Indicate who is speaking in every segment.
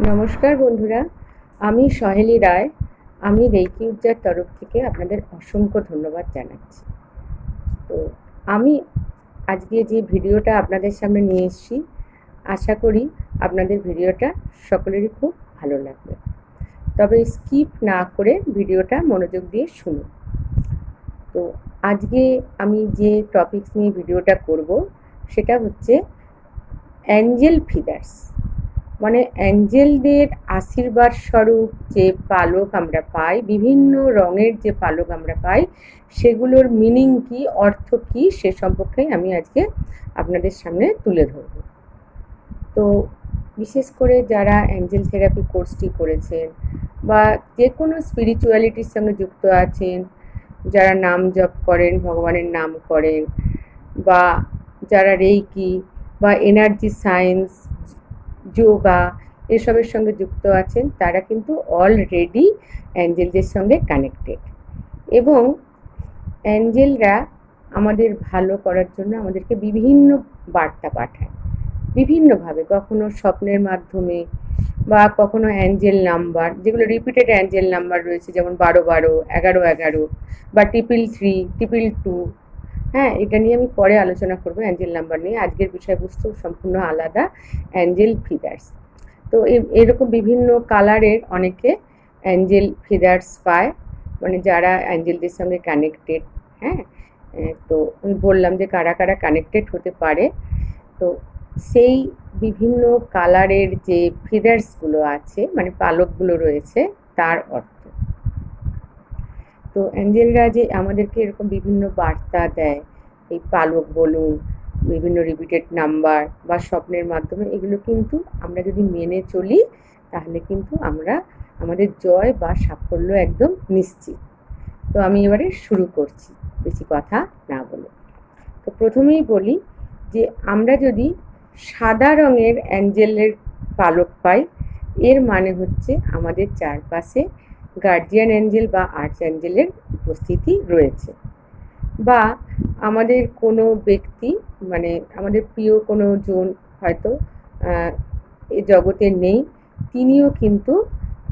Speaker 1: নমস্কার বন্ধুরা, আমি সহেলি রায়। আমি রেইকি উজ্জার তরফ থেকে আপনাদের অসংখ্য ধন্যবাদ জানাচ্ছি। তো আমি আজকে যে ভিডিওটা আপনাদের সামনে নিয়ে এসেছি, আশা করি আপনাদের ভিডিওটা সকলেরই খুব ভালো লাগবে। তবে স্কিপ না করে ভিডিওটা মনোযোগ দিয়ে শুনুন। তো আজকে আমি যে টপিকস নিয়ে ভিডিওটা করব সেটা হচ্ছে অ্যাঞ্জেল ফিদার্স, মানে অ্যাঞ্জেলদের আশীর্বাদ স্বরূপ যে পালক আমরা পাই, বিভিন্ন রঙের যে পালক আমরা পাই, সেগুলোর মিনিং কি, অর্থ কি, সে সম্পর্কে আমি আজকে আপনাদের সামনে তুলে ধরব। তো বিশেষ করে যারা অ্যাঞ্জেল থেরাপি কোর্সটি করেছেন বা যে কোনো স্পিরিচুয়ালিটির সঙ্গে যুক্ত আছেন, যারা নাম জপ করেন, ভগবানের নাম করেন, বা যারা রেইকি বা এনার্জি সায়েন্স, যোগা এসবের সঙ্গে যুক্ত আছেন, তারা কিন্তু অলরেডি অ্যাঞ্জেলদের সঙ্গে কানেক্টেড। এবং অ্যাঞ্জেলরা আমাদের ভালো করার জন্য আমাদেরকে বিভিন্ন বার্তা পাঠায় বিভিন্নভাবে, কখনো স্বপ্নের মাধ্যমে বা কখনো অ্যাঞ্জেল নাম্বার, যেগুলো রিপিটেড অ্যাঞ্জেল নাম্বার রয়েছে, যেমন 12 12, 11 11 বা 333, 222। হ্যাঁ, এটা নিয়ে আমি পরে আলোচনা করবো, অ্যাঞ্জেল নাম্বার নিয়ে। আজকের বিষয়বস্তু সম্পূর্ণ আলাদা, অ্যাঞ্জেল ফিদার্স। তো এরকম বিভিন্ন কালারের অনেকে অ্যাঞ্জেল ফিদার্স পায়, মানে যারা অ্যাঞ্জেলদের সঙ্গে কানেক্টেড। হ্যাঁ, তো আমি বললাম যে কারা কারা কানেক্টেড হতে পারে। তো সেই বিভিন্ন কালারের যে ফিদার্সগুলো আছে, মানে পালকগুলো রয়েছে, তার অর্থ। তো অ্যাঞ্জেলরা যে আমাদেরকে এরকম বিভিন্ন বার্তা দেয়, এই পালক বলুন, বিভিন্ন রিপিটেড নাম্বার বা স্বপ্নের মাধ্যমে, এগুলো কিন্তু আমরা যদি মেনে চলি তাহলে কিন্তু আমরা আমাদের জয় বা সাফল্য একদম নিশ্চিত। তো আমি এবারে শুরু করছি বেশি কথা না বলে। তো প্রথমেই বলি যে আমরা যদি সাদা রঙের অ্যাঞ্জেলের পালক পাই, এর মানে হচ্ছে আমাদের চারপাশে গার্জিয়ান অ্যাঞ্জেল বা আর্চ অ্যাঞ্জেলের উপস্থিতি রয়েছে, বা আমাদের কোনো ব্যক্তি, মানে আমাদের প্রিয় কোনো জন হয়তো এ জগতে নেই, তিনিও কিন্তু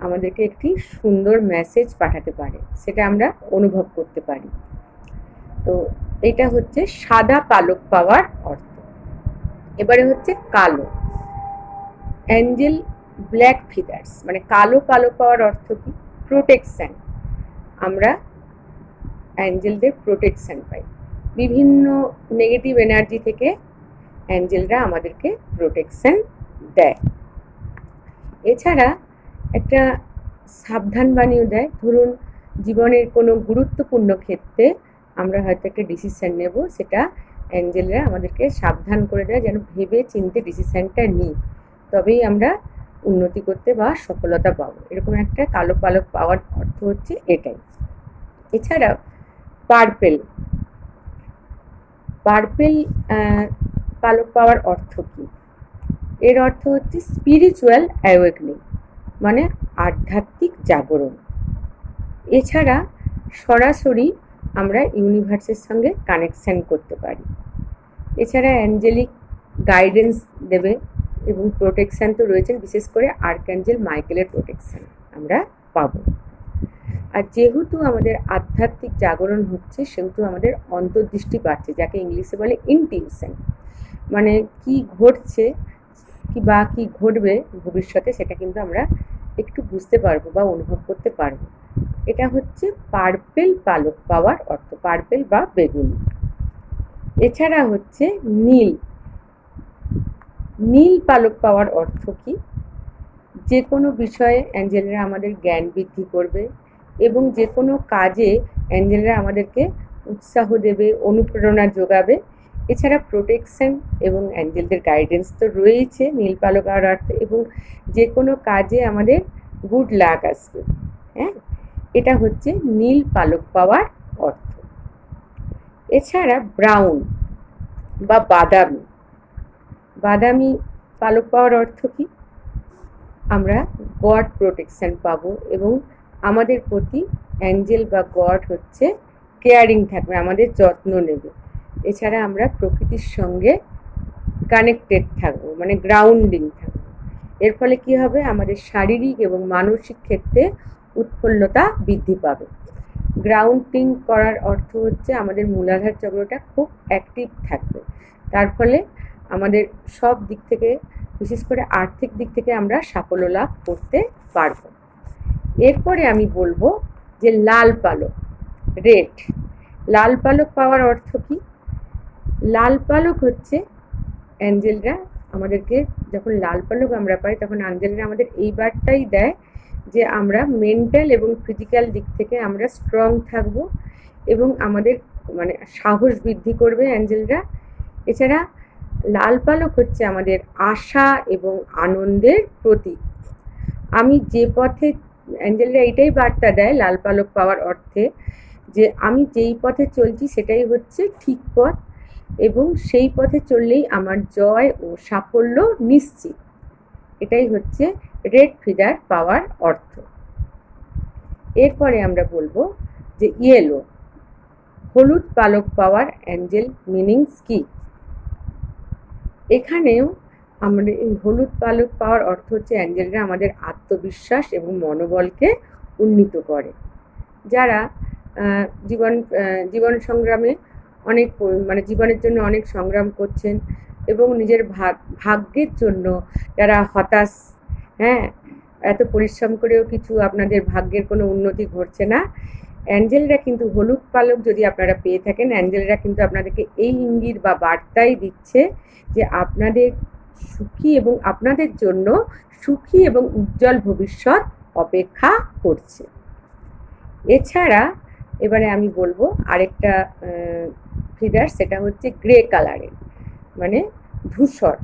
Speaker 1: আমাদেরকে একটি সুন্দর মেসেজ পাঠাতে পারে, সেটা আমরা অনুভব করতে পারি। তো এটা হচ্ছে সাদা পালক পাওয়ার অর্থ। এবারে হচ্ছে কালো অ্যাঞ্জেল ব্ল্যাক ফিদার্স, মানে কালো পালক পাওয়ার অর্থ কি? প্রোটেকশন। আমরা অ্যাঞ্জেলদের প্রোটেকশন পাই, বিভিন্ন নেগেটিভ এনার্জি থেকে অ্যাঞ্জেলরা আমাদেরকে প্রোটেকশন দেয়। এছাড়া একটা সাবধান বাণীও দেয়। ধরুন জীবনের কোনো গুরুত্বপূর্ণ ক্ষেত্রে আমরা হয়তো একটা ডিসিশন নেব, সেটা অ্যাঞ্জেলরা আমাদেরকে সাবধান করে দেয় যেন ভেবে চিনতে ডিসিশনটা নিই, তবেই আমরা উন্নতি করতে বা সফলতা পাবো। এরকম একটা কালো পালক পাওয়ার অর্থ হচ্ছে এটাই। এছাড়াও পার্পেল পার্পেল পালক পাওয়ার অর্থ কি? এর অর্থ হচ্ছে স্পিরিচুয়াল অ্যাওয়েকনিং, মানে আধ্যাত্মিক জাগরণ। এছাড়া সরাসরি আমরা ইউনিভার্সের সঙ্গে কানেকশান করতে পারি। এছাড়া অ্যাঞ্জেলিক গাইডেন্স দেবে এবং প্রোটেকশান তো রয়েছেন, বিশেষ করে আর্কঅ্যাঞ্জেল মাইকেলের প্রোটেকশান আমরা পাবো। আর যেহেতু আমাদের আধ্যাত্মিক জাগরণ হচ্ছে, সেহেতু আমাদের অন্তর্দৃষ্টি বাড়ছে, যাকে ইংলিশে বলে ইনটিউশন, মানে কি ঘটছে কি বা কি ঘটবে ভবিষ্যতে, সেটা কিন্তু আমরা একটু বুঝতে পারবো বা অনুভব করতে পারবো। এটা হচ্ছে পার্পেল পালক পাওয়ার অর্থ, পার্পেল বা বেগুনি। এছাড়া হচ্ছে নীল নীল পালক পাওয়ার অর্থ কি? যে কোনো বিষয়ে অ্যাঞ্জেলরা আমাদের জ্ঞান বৃদ্ধি করবে এবং যে কোনো কাজে অ্যাঞ্জেলরা আমাদেরকে উৎসাহ দেবে, অনুপ্রেরণা যোগাবে। এছাড়া প্রোটেকশন এবং অ্যাঞ্জেলদের গাইডেন্স তো রয়েছে নীল পালক পাওয়ার অর্থে, এবং যে কোনো কাজে আমাদের গুড লাক আসবে। হ্যাঁ, এটা হচ্ছে নীল পালক পাওয়ার অর্থ। এছাড়া ব্রাউন বা বাদামি পালক পাওয়ার অর্থ কি? আমরা গড প্রোটেকশন পাবো এবং আমাদের প্রতি অ্যাঞ্জেল বা গড হচ্ছে কেয়ারিং থাকবে, আমাদের যত্ন নেবে। এছাড়া আমরা প্রকৃতির সঙ্গে কানেক্টেড থাকবো, মানে গ্রাউন্ডিং থাকবো। এর ফলে কি হবে, আমাদের শারীরিক এবং মানসিক ক্ষেত্রে উৎফুল্লতা বৃদ্ধি পাবে। গ্রাউন্ডিং করার অর্থ হচ্ছে আমাদের মূলাধার চক্রটা খুব অ্যাক্টিভ থাকবে, তার ফলে আমাদের সব দিক থেকে, বিশেষ করে আর্থিক দিক থেকে আমরা সাফল্য লাভ করতে পারবো। এরপরে আমি বলবো যে লাল পালক, রেড। লাল পালক পাওয়ার অর্থ কি? লাল পালক হচ্ছে অ্যাঞ্জেলরা আমাদেরকে, যখন লাল পালক আমরা পাই তখন অ্যাঞ্জেলরা আমাদের এই বার্তাই দেয় যে আমরা মেন্টাল এবং ফিজিক্যাল দিক থেকে আমরা স্ট্রং থাকব এবং আমাদের মানে সাহস বৃদ্ধি করবে অ্যাঞ্জেলরা। এছাড়া লাল পালক হচ্ছে আমাদের আশা এবং আনন্দের প্রতীক। আমি যে পথে, অ্যাঞ্জেলরা এটাই বার্তা দেয় লাল পালক পাওয়ার অর্থে, যে আমি যেই পথে চলছি সেটাই হচ্ছে ঠিক পথ এবং সেই পথে চললেই আমার জয় ও সাফল্য নিশ্চিত। এটাই হচ্ছে রেড ফিদার পাওয়ার অর্থ। এরপরে আমরা বলবো যে ইয়েলো, হলুদ পালক পাওয়ার অ্যাঞ্জেল মিনিংস কি? এখানেও আমাদের এই হলুদ পালক পাওয়ার অর্থ হচ্ছে অ্যাঞ্জেলরা আমাদের আত্মবিশ্বাস এবং মনোবলকে উন্নীত করে। যারা জীবন সংগ্রামে অনেক মানে জীবনের জন্য অনেক সংগ্রাম করছেন এবং নিজের ভাগ্যের জন্য যারা হতাশ, হ্যাঁ, এত পরিশ্রম করেও কিছু আপনাদের ভাগ্যের কোনো উন্নতি ঘটছে না, অ্যাঞ্জেলরা কিন্তু হলুদ পালক যদি আপনারা পেয়ে থাকেন, অ্যাঞ্জেলরা কিন্তু আপনাদেরকে এই ইঙ্গিত বা বার্তাই দিচ্ছে যে আপনাদের সুখী এবং আপনাদের জন্য সুখী এবং উজ্জ্বল ভবিষ্যৎ অপেক্ষা করছে। এছাড়া এবারে আমি বলবো আরেকটা ফিদার, সেটা হচ্ছে গ্রে কালারের, মানে ধূসর।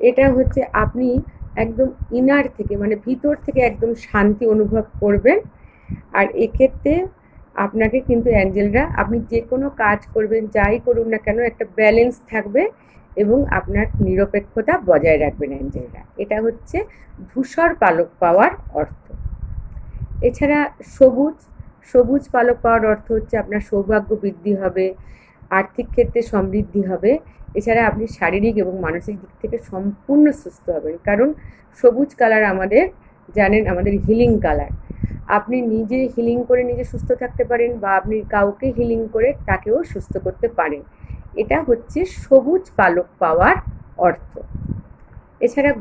Speaker 1: এটা হচ্ছে আপনি একদম ইনার থেকে, মানে ভিতর থেকে একদম শান্তি অনুভব করবেন। আর এক্ষেত্রে আপনাকে কিন্তু অ্যাঞ্জেলরা, আপনি যে কোনো কাজ করবেন, যাই করুন না কেন, একটা ব্যালেন্স থাকবে এবং আপনার নিরপেক্ষতা বজায় রাখবেন অ্যাঞ্জেলরা। এটা হচ্ছে ধূসর পালক পাওয়ার অর্থ। এছাড়া সবুজ পালক পাওয়ার অর্থ হচ্ছে আপনার সৌভাগ্য বৃদ্ধি হবে, আর্থিক ক্ষেত্রে সমৃদ্ধি হবে। এছাড়া আপনি শারীরিক এবং মানসিক দিক থেকে সম্পূর্ণ সুস্থ হবেন, কারণ সবুজ কালার আমাদের জানেন আমাদের হিলিং কালার। আপনি নিজে হিলিং করে নিজে সুস্থ থাকতে পারেন বা আপনি কাউকে হিলিং করে তাকেও সুস্থ করতে পারেন। এটা হচ্ছে সবুজ পালক পাওয়ার অর্থ। এছাড়া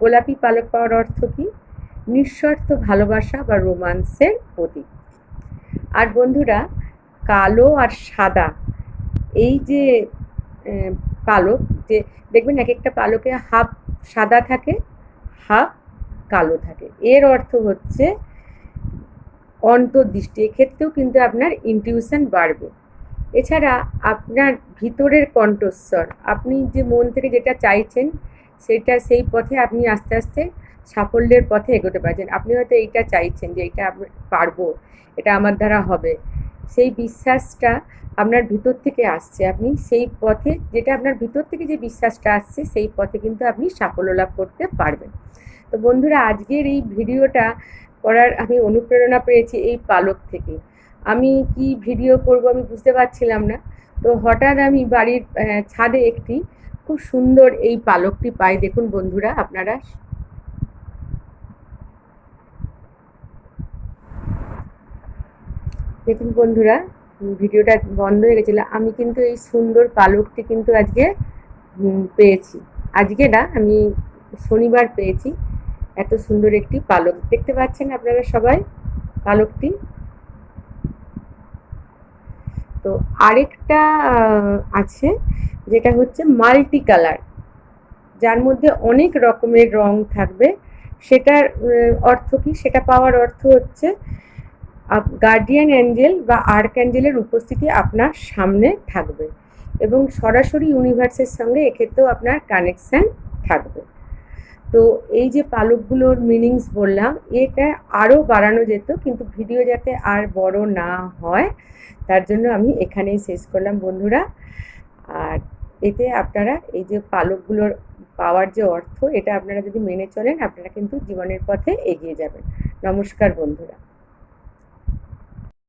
Speaker 1: গোলাপি পালক পাওয়ার অর্থ কি? নিঃস্বার্থ ভালোবাসা বা রোমান্সের প্রতীক। আর বন্ধুরা, কালো আর সাদা, এই যে পালক, যে দেখবেন এক একটা পালকে হাফ সাদা থাকে হাফ কালো থাকে, এর অর্থ হচ্ছে অন্তর্দৃষ্টি। এক্ষেত্রেও কিন্তু আপনার ইনটিউশন বাড়বে। এছাড়া আপনার ভিতরের কণ্ঠস্বর, আপনি যে মন থেকে যেটা চাইছেন সেই পথে আপনি আস্তে আস্তে সাফল্যের পথে এগোতে পারছেন। আপনি হয়তো এইটা চাইছেন যে এটা আমি পারবো, এটা আমার দ্বারা হবে, সেই বিশ্বাসটা আপনার ভিতর থেকে আসছে। আপনি সেই পথে, যেটা আপনার ভিতর থেকে যে বিশ্বাসটা আসছে, সেই পথে কিন্তু আপনি সাফল্য লাভ করতে পারবেন। তো বন্ধুরা, আজকের এই ভিডিওটা করার আমি অনুপ্রেরণা পেয়েছি এই পালক থেকে। আমি কি ভিডিও করব আমি বুঝতে পারছিলাম না, তো হঠাৎ আমি বাড়ির ছাদে একটি খুব সুন্দর এই পালকটি পাই। দেখুন বন্ধুরা, আপনারা দেখুন বন্ধুরা, ভিডিওটা বন্ধ হয়ে গেছিলো। আমি কিন্তু এই সুন্দর পালকটি কিন্তু আজকে পেয়েছি। আজকে না, আমি শনিবার পেয়েছি। এত সুন্দর একটি পালক দেখতে পাচ্ছেন আপনারা সবাই পালকটি। তো আরেকটা আছে যেটা হচ্ছে মাল্টি কালার, যার মধ্যে অনেক রকমের রং থাকবে। সেটার অর্থ কি? সেটা পাওয়ার অর্থ হচ্ছে গার্ডিয়ান অ্যাঞ্জেল বা আর্ক অ্যাঞ্জেলের উপস্থিতি আপনার সামনে থাকবে এবং সরাসরি ইউনিভার্সের সঙ্গে এক্ষেত্রেও আপনার কানেকশান থাকবে। তো এই যে পালকগুলোর মিনিংস বললাম, এটা আরও বাড়ানো যেত, কিন্তু ভিডিও যাতে আর বড় না হয় তার জন্য আমি এখানেই শেষ করলাম বন্ধুরা। আর এতে আপনারা এই যে পালকগুলোর পাওয়ার যে অর্থ, এটা আপনারা যদি মেনে চলেন, আপনারা কিন্তু জীবনের পথে এগিয়ে যাবেন। নমস্কার বন্ধুরা।